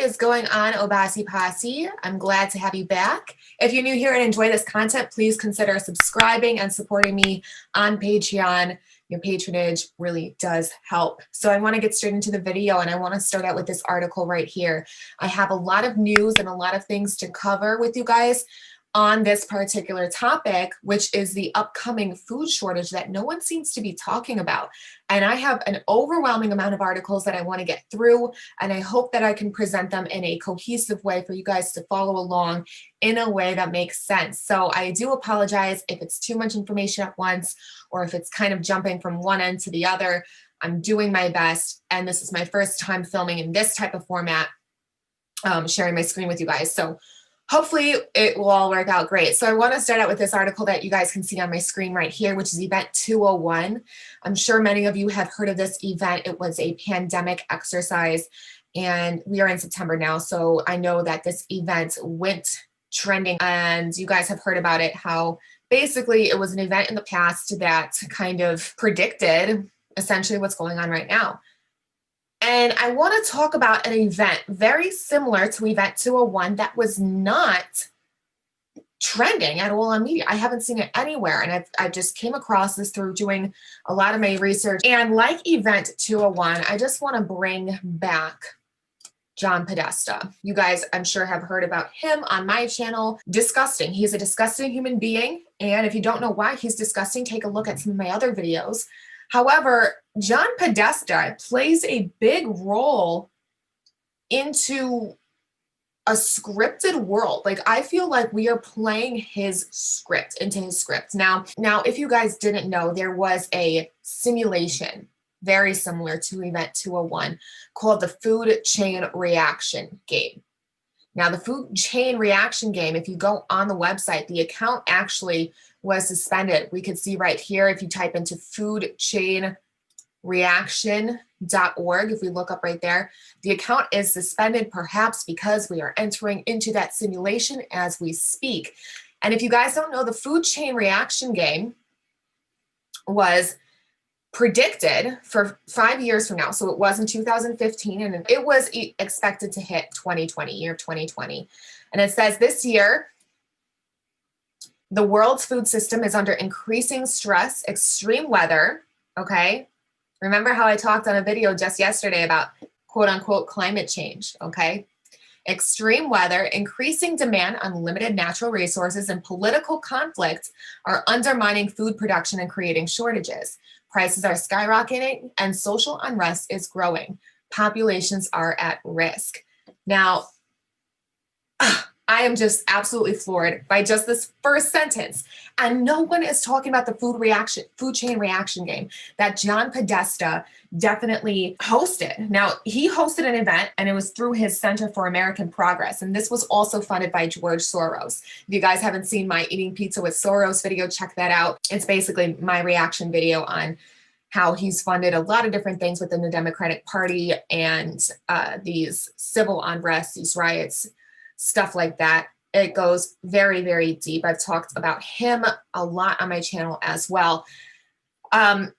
is going on, Obasi Posse? I'm glad to have you back. If you're new here and enjoy this content, please consider subscribing and supporting me on Patreon. Your patronage really does help. So I want to get straight into the video, and I want to start out with this article right here. I have a lot of news and a lot of things to cover with you guys on this particular topic, which is the upcoming food shortage that no one seems to be talking about. And I have an overwhelming amount of articles that I want to get through, and I hope that I can present them in a cohesive way for you guys to follow along in a way that makes sense. So I do apologize if it's too much information at once, or if it's kind of jumping from one end to the other. I'm doing my best, and this is my first time filming in this type of format, sharing my screen with you guys. So hopefully it will all work out great. So I want to start out with this article that you guys can see on my screen right here, which is Event 201. I'm sure many of you have heard of this event. It was a pandemic exercise, and we are in September now. So I know that this event went trending, and you guys have heard about it, how basically it was an event in the past that kind of predicted essentially what's going on right now. And I want to talk about an event very similar to Event 201 that was not trending at all on media. I haven't seen it anywhere. And I just came across this through doing a lot of my research. And like Event 201, I just want to bring back John Podesta. You guys, I'm sure, have heard about him on my channel. Disgusting. He's a disgusting human being. And if you don't know why he's disgusting, take a look at some of my other videos. However, John Podesta plays a big role into a scripted world. Like, I feel like we are playing his script, into his script. Now, if you guys didn't know, there was a simulation very similar to Event 201 called the Food Chain Reaction Game. Now, the Food Chain Reaction Game, if you go on the website, the account actually was suspended. We could see right here, if you type into foodchainreaction.org, if we look up right there, the account is suspended, perhaps because we are entering into that simulation as we speak. And if you guys don't know, the Food Chain Reaction Game was predicted for 5 years from now. So it was in 2015, and it was expected to hit 2020, year 2020. And it says this year, the world's food system is under increasing stress, extreme weather, okay? Remember how I talked on a video just yesterday about quote unquote climate change, okay? Extreme weather, increasing demand on limited natural resources, and political conflicts are undermining food production and creating shortages. Prices are skyrocketing and social unrest is growing. Populations are at risk. Now, I am just absolutely floored by just this first sentence. And no one is talking about the food chain reaction game that John Podesta definitely hosted. Now, he hosted an event, and it was through his Center for American Progress. And this was also funded by George Soros. If you guys haven't seen my Eating Pizza with Soros video, check that out. It's basically my reaction video on how he's funded a lot of different things within the Democratic Party and these civil unrest, these riots, stuff like that. It goes very, very deep. I've talked about him a lot on my channel as well. But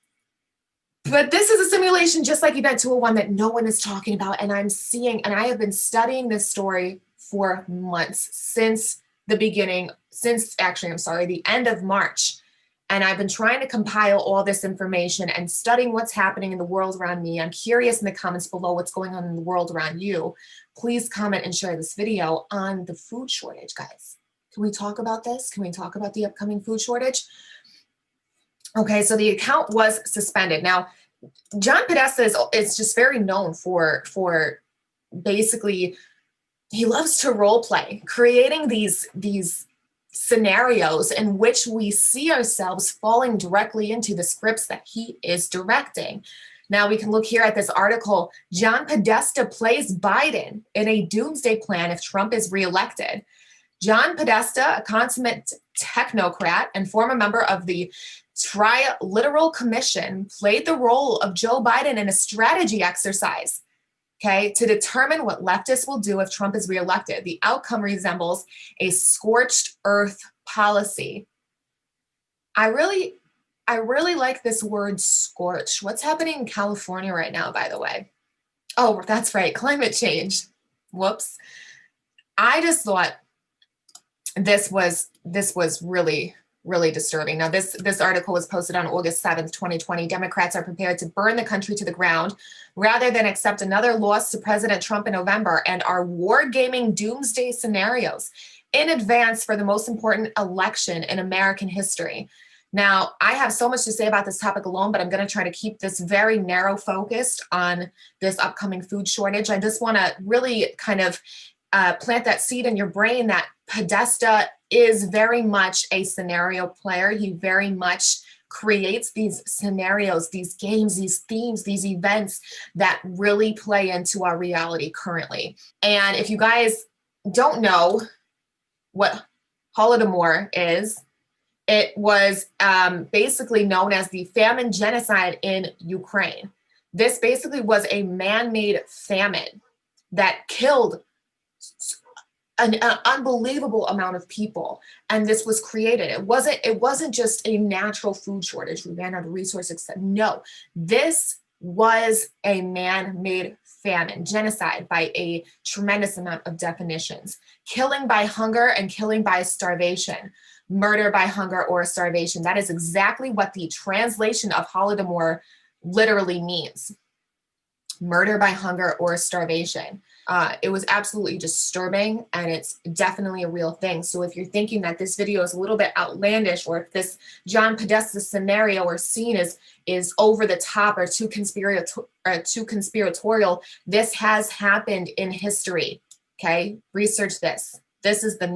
this is a simulation just like Event 201 that no one is talking about. And I'm seeing, and I have been studying this story for months, since the beginning, the end of March. And I've been trying to compile all this information and studying what's happening in the world around me. I'm curious in the comments below what's going on in the world around you. Please comment and share this video on the food shortage, guys. Can we talk about this? Can we talk about the upcoming food shortage? Okay, so the account was suspended. Now, John Podesta is just very known for basically, he loves to role play, creating these scenarios in which we see ourselves falling directly into the scripts that he is directing. Now we can look here at this article. John Podesta plays Biden in a doomsday plan if Trump is reelected. John Podesta, a consummate technocrat and former member of the Triliteral Commission, played the role of Joe Biden in a strategy exercise, okay, to determine what leftists will do if Trump is reelected. The outcome resembles a scorched earth policy. I really like this word scorched. What's happening in California right now, by the way? Oh, that's right, climate change. Whoops. I just thought this was really, really disturbing. Now, this article was posted on August 7th, 2020. Democrats are prepared to burn the country to the ground rather than accept another loss to President Trump in November, and are wargaming doomsday scenarios in advance for the most important election in American history. Now, I have so much to say about this topic alone, but I'm going to try to keep this very narrow focused on this upcoming food shortage. I just want to really kind of plant that seed in your brain that Podesta is very much a scenario player. He very much creates these scenarios, these games, these themes, these events that really play into our reality currently. And if you guys don't know what Holodomor is, it was basically known as the famine genocide in Ukraine. This basically was a man-made famine that killed an unbelievable amount of people, and this was created. It wasn't just a natural food shortage. We ran out of resources. No, this was a man-made famine, genocide by a tremendous amount of definitions, killing by hunger and killing by starvation, murder by hunger or starvation. That is exactly what the translation of Holodomor literally means. Murder by hunger or starvation. It was absolutely disturbing, and it's definitely a real thing. So if you're thinking that this video is a little bit outlandish, or if this John Podesta scenario or scene is over the top or too conspiratorial, this has happened in history. Okay, research this. This is the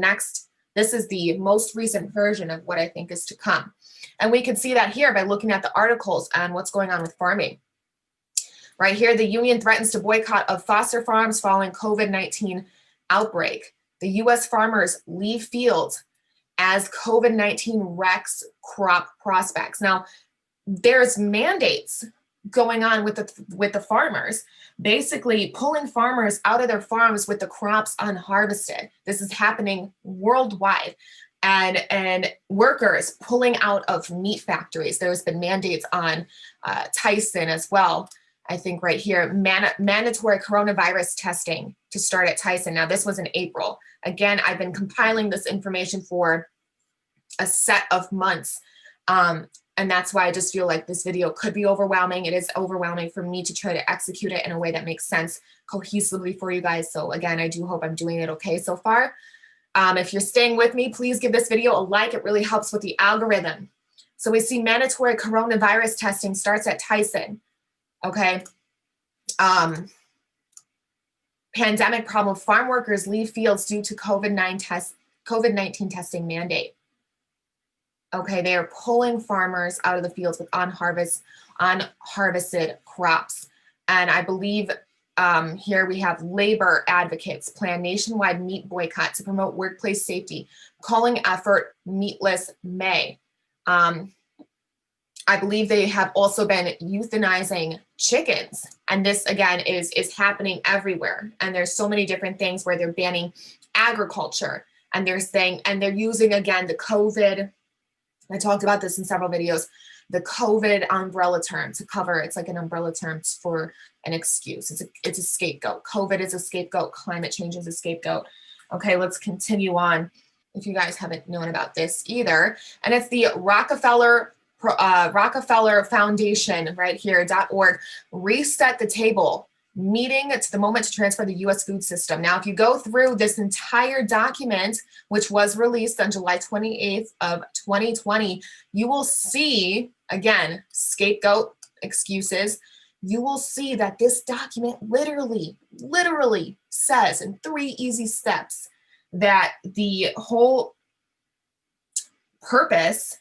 most recent version of what I think is to come. And we can see that here by looking at the articles on what's going on with farming. Right here, the union threatens to boycott of foster farms following COVID-19 outbreak. The U.S. farmers leave fields as COVID-19 wrecks crop prospects. Now, there's mandates going on with the farmers, basically pulling farmers out of their farms with the crops unharvested. This is happening worldwide. And workers pulling out of meat factories. There's been mandates on Tyson as well. I think right here, mandatory coronavirus testing to start at Tyson. Now, this was in April. Again, I've been compiling this information for a set of months. And that's why I just feel like this video could be overwhelming. It is overwhelming for me to try to execute it in a way that makes sense cohesively for you guys. So again, I do hope I'm doing it okay so far. If you're staying with me, please give this video a like. It really helps with the algorithm. So we see mandatory coronavirus testing starts at Tyson. Okay. Pandemic problem. Farm workers leave fields due to COVID-19 testing mandate. Okay. They are pulling farmers out of the fields with unharvested crops. And I believe here we have labor advocates plan nationwide meat boycott to promote workplace safety, calling effort Meatless May. I believe they have also been euthanizing chickens. And this, again, is happening everywhere. And there's so many different things where they're banning agriculture. And they're saying, and they're using, again, the COVID, I talked about this in several videos, the COVID umbrella term to cover. It's like an umbrella term for an excuse. It's a scapegoat. COVID is a scapegoat. Climate change is a scapegoat. Okay, let's continue on. If you guys haven't known about this either. And it's the Rockefeller Foundation right here, .org, reset the table, meeting to the moment to transfer the U.S. food system. Now, if you go through this entire document, which was released on July 28th of 2020, you will see, again, scapegoat excuses. You will see that this document literally says in 3 easy steps that the whole purpose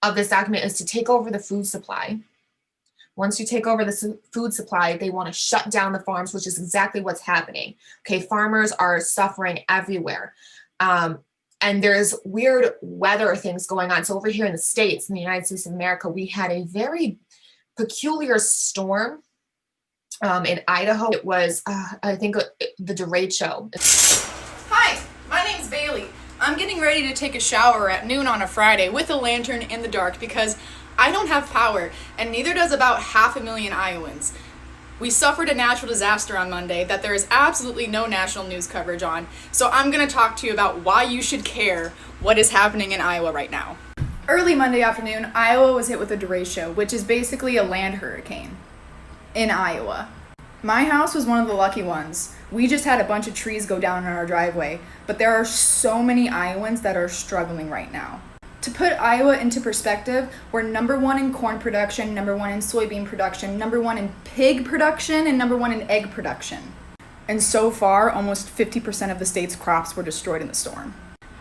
of this document is to take over the food supply. Once you take over the food supply, they want to shut down the farms, which is exactly what's happening. Okay, farmers are suffering everywhere. And there's weird weather things going on. So over here in the States, in the United States of America, we had a very peculiar storm in Idaho. It was, I think, the derecho. Hi, my name's Bailey. I'm getting ready to take a shower at noon on a Friday with a lantern in the dark because I don't have power, and neither does about 500,000 Iowans. We suffered a natural disaster on Monday that there is absolutely no national news coverage on, so I'm going to talk to you about why you should care what is happening in Iowa right now. Early Monday afternoon, Iowa was hit with a derecho, which is basically a land hurricane in Iowa. My house was one of the lucky ones. We just had a bunch of trees go down in our driveway, but there are so many Iowans that are struggling right now. To put Iowa into perspective, we're number one in corn production, number one in soybean production, number one in pig production, and number one in egg production. And so far, almost 50% of the state's crops were destroyed in the storm.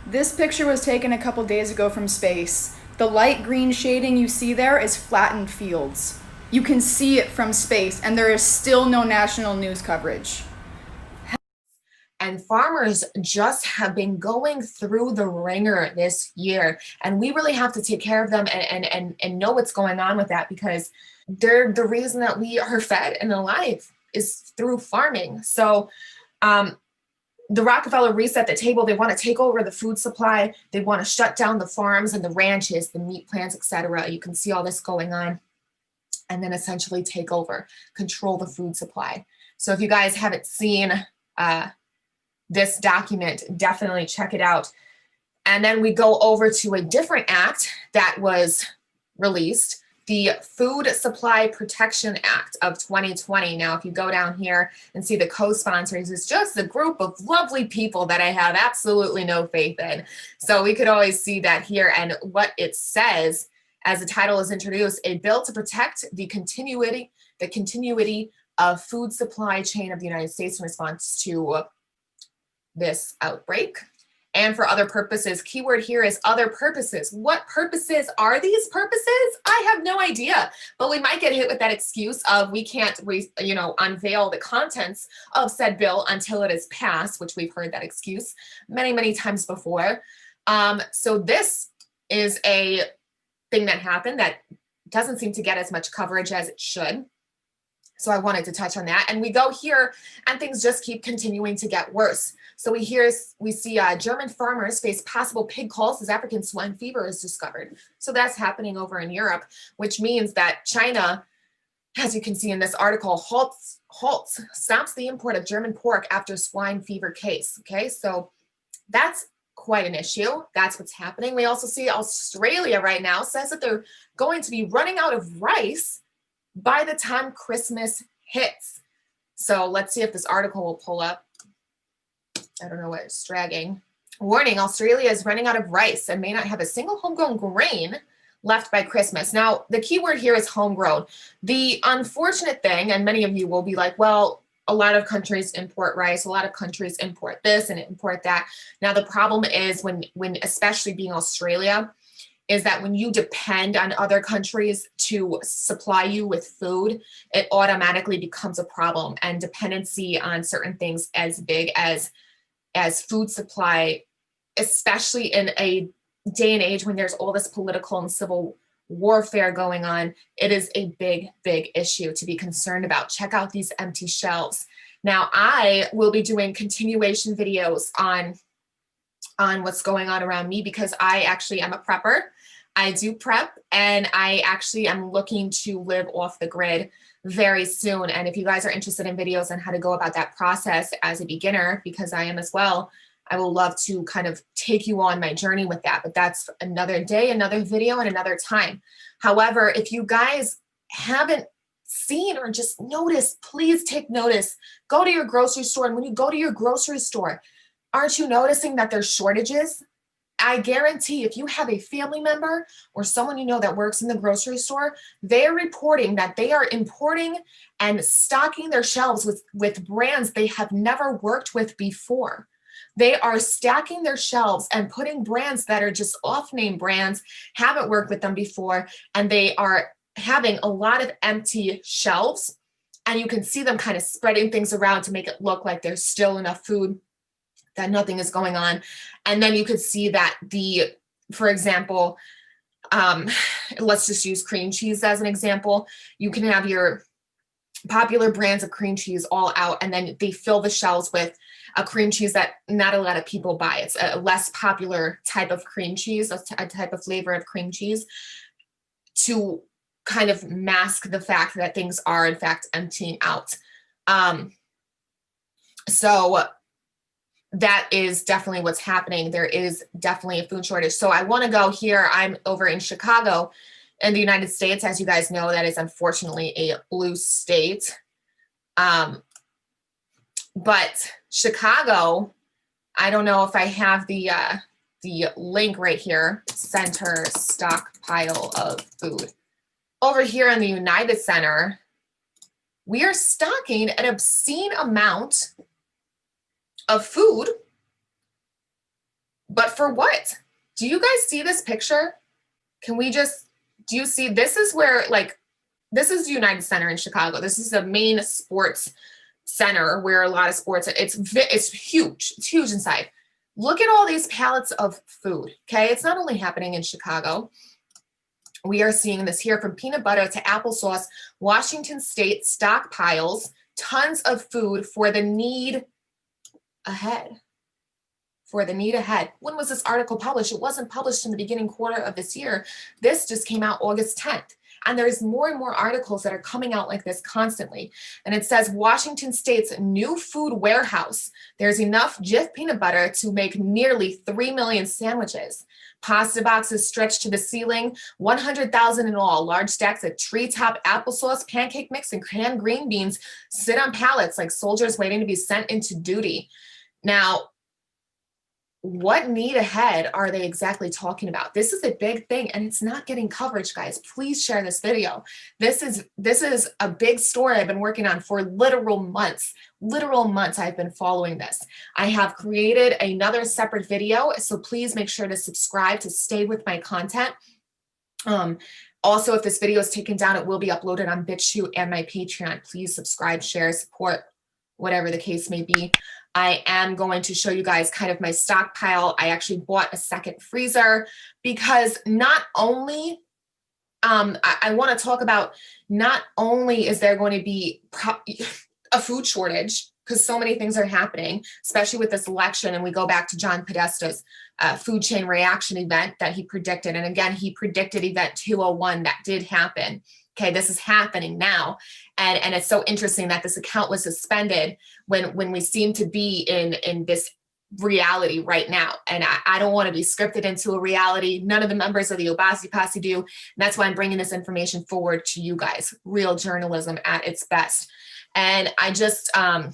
This picture was taken a couple days ago from space. The light green shading you see there is flattened fields. You can see it from space, and there is still no national news coverage. And farmers just have been going through the ringer this year. And we really have to take care of them and know what's going on with that, because they're the reason that we are fed and alive is through farming. So the Rockefeller reset the table. They want to take over the food supply. They want to shut down the farms and the ranches, the meat plants, etc. You can see all this going on. And then essentially take over, control the food supply. So if you guys haven't seen this document, definitely check it out. And then we go over to a different act that was released, the Food Supply Protection Act of 2020. Now, if you go down here and see the co-sponsors, it's just a group of lovely people that I have absolutely no faith in. So we could always see that here. And what it says, as the title is introduced, a bill to protect the continuity of food supply chain of the United States in response to this outbreak and for other purposes. Keyword here is other purposes. What purposes are these purposes? I have no idea, but we might get hit with that excuse of we can't unveil the contents of said bill until it is passed, which we've heard that excuse many, many times before. So this is a thing that happened that doesn't seem to get as much coverage as it should. So I wanted to touch on that. And we go here and things just keep continuing to get worse. So we see German farmers face possible pig culls as African swine fever is discovered. So that's happening over in Europe, which means that China, as you can see in this article, stops the import of German pork after swine fever case. Okay, so that's quite an issue. That's what's happening. We also see Australia right now says that they're going to be running out of rice by the time Christmas hits. So let's see if this article will pull up. I don't know what it's dragging. Warning, Australia is running out of rice and may not have a single homegrown grain left by Christmas. Now, the key word here is homegrown. The unfortunate thing, and many of you will be like, well, a lot of countries import rice, a lot of countries import this and import that. Now, the problem is when especially being Australia, is that when you depend on other countries to supply you with food, it automatically becomes a problem. And dependency on certain things as big as food supply, especially in a day and age when there's all this political and civil warfare going on, it is a big, big issue to be concerned about. Check out these empty shelves. Now, I will be doing continuation videos on what's going on around me because I actually am a prepper. I do prep, and I actually am looking to live off the grid very soon. And if you guys are interested in videos on how to go about that process as a beginner, because I am as well, I will love to kind of take you on my journey with that. But that's another day, another video, and another time. However, if you guys haven't seen or just noticed, please take notice. Go to your grocery store. And when you go to your grocery store, aren't you noticing that there's shortages? I guarantee if you have a family member or someone you know that works in the grocery store, they're reporting that they are importing and stocking their shelves with brands they have never worked with before. They are stacking their shelves and putting brands that are just off-name brands, haven't worked with them before, and they are having a lot of empty shelves. And you can see them kind of spreading things around to make it look like there's still enough food, that nothing is going on. And then you could see that for example, let's just use cream cheese as an example. You can have your popular brands of cream cheese all out, and then they fill the shelves with a cream cheese that not a lot of people buy. It's a less popular type of cream cheese, a type of flavor of cream cheese, to kind of mask the fact that things are in fact emptying out. So that is definitely what's happening. There is definitely a food shortage. So I want to go here. I'm over in Chicago in the United States. As you guys know, that is unfortunately a blue state. But Chicago, I don't know if I have the link right here, center stockpile of food. Over here in the United Center, we are stocking an obscene amount of food, but for what? Do you guys see this picture? Can we just, do you see, this is where, like, this is the United Center in Chicago. This is the main sports center where a lot of sports, it's huge. It's huge inside. Look at all these pallets of food, okay? It's not only happening in Chicago. We are seeing this here from peanut butter to applesauce. Washington State stockpiles tons of food for the need ahead. For the need ahead. When was this article published? It wasn't published in the beginning quarter of this year. This just came out August 10th. And there's more and more articles that are coming out like this constantly. And it says Washington State's new food warehouse. There's enough Jif peanut butter to make nearly 3 million sandwiches. Pasta boxes stretched to the ceiling, 100,000 in all. Large stacks of treetop applesauce, pancake mix, and canned green beans sit on pallets like soldiers waiting to be sent into duty. Now, what need ahead are they exactly talking about? This is a big thing and it's not getting coverage, guys. Please share this video. This is a big story I've been working on for literal months. I've been following this. I have created another separate video, so please make sure to subscribe to stay with my content. Also, if this video is taken down, it will be uploaded on BitChute and my Patreon. Please subscribe, share, support, whatever the case may be. I am going to show you guys kind of my stockpile. I actually bought a second freezer because not only, I want to talk about, not only is there going to be a food shortage, because so many things are happening, especially with this election, and we go back to John Podesta's food chain reaction event that he predicted. And again, he predicted event 201 that did happen. Okay, this is happening now. And it's so interesting that this account was suspended when we seem to be in this reality right now. And I don't want to be scripted into a reality. None of the members of the Obasi Posse do. And that's why I'm bringing this information forward to you guys. Real journalism at its best. And I just, I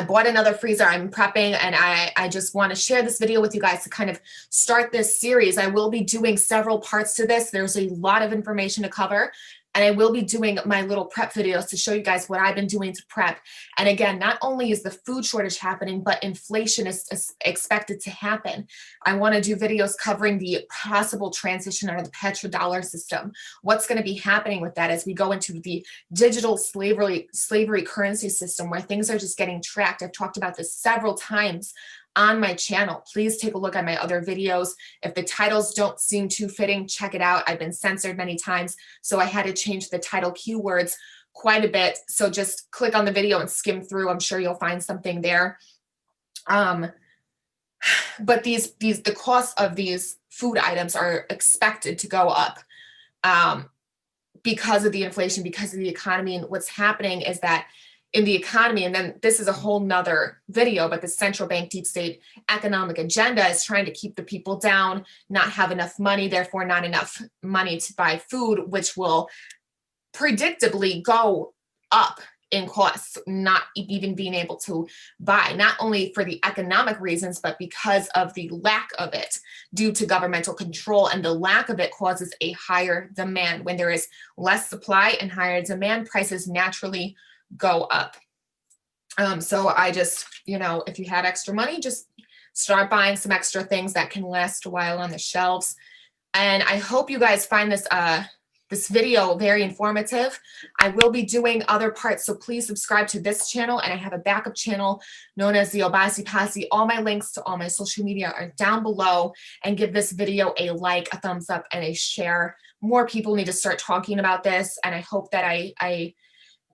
bought another freezer. I'm prepping, and I just want to share this video with you guys to kind of start this series. I will be doing several parts to this. There's a lot of information to cover. And I will be doing my little prep videos to show you guys what I've been doing to prep. And again, not only is the food shortage happening, but inflation is expected to happen. I want to do videos covering the possible transition out of the petrodollar system. What's going to be happening with that as we go into the digital slavery currency system where things are just getting tracked. I've talked about this several times on my channel. Please take a look at my other videos. If the titles don't seem too fitting, check it out. I've been censored many times, so I had to change the title keywords quite a bit. So just click on the video and skim through. I'm sure you'll find something there. But the cost of these food items are expected to go up because of the inflation, because of the economy. And what's happening is that in the economy, and then this is a whole nother video, but the central bank deep state economic agenda is trying to keep the people down, not have enough money, therefore not enough money to buy food, which will predictably go up in costs, not even being able to buy, not only for the economic reasons, but because of the lack of it due to governmental control. And the lack of it causes a higher demand. When there is less supply and higher demand, prices naturally go up. So I just, if you had extra money, just start buying some extra things that can last a while on the shelves. And I hope you guys find this video very informative. I will be doing other parts, so please subscribe to this channel. And I have a backup channel known as the Obasi Posse. All my links to all my social media are down below. And give this video a like, a thumbs up, and a share. More people need to start talking about this. And I hope that I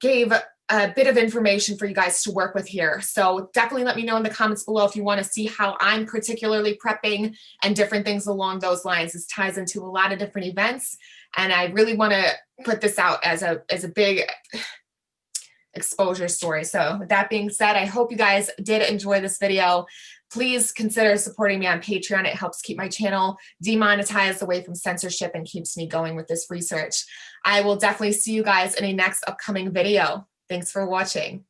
gave a bit of information for you guys to work with here. So definitely let me know in the comments below if you want to see how I'm particularly prepping and different things along those lines. This ties into a lot of different events, and I really want to put this out as a big exposure story. So with that being said, I hope you guys did enjoy this video. Please consider supporting me on Patreon. It helps keep my channel demonetized, away from censorship, and keeps me going with this research. I will definitely see you guys in a next upcoming video. Thanks for watching.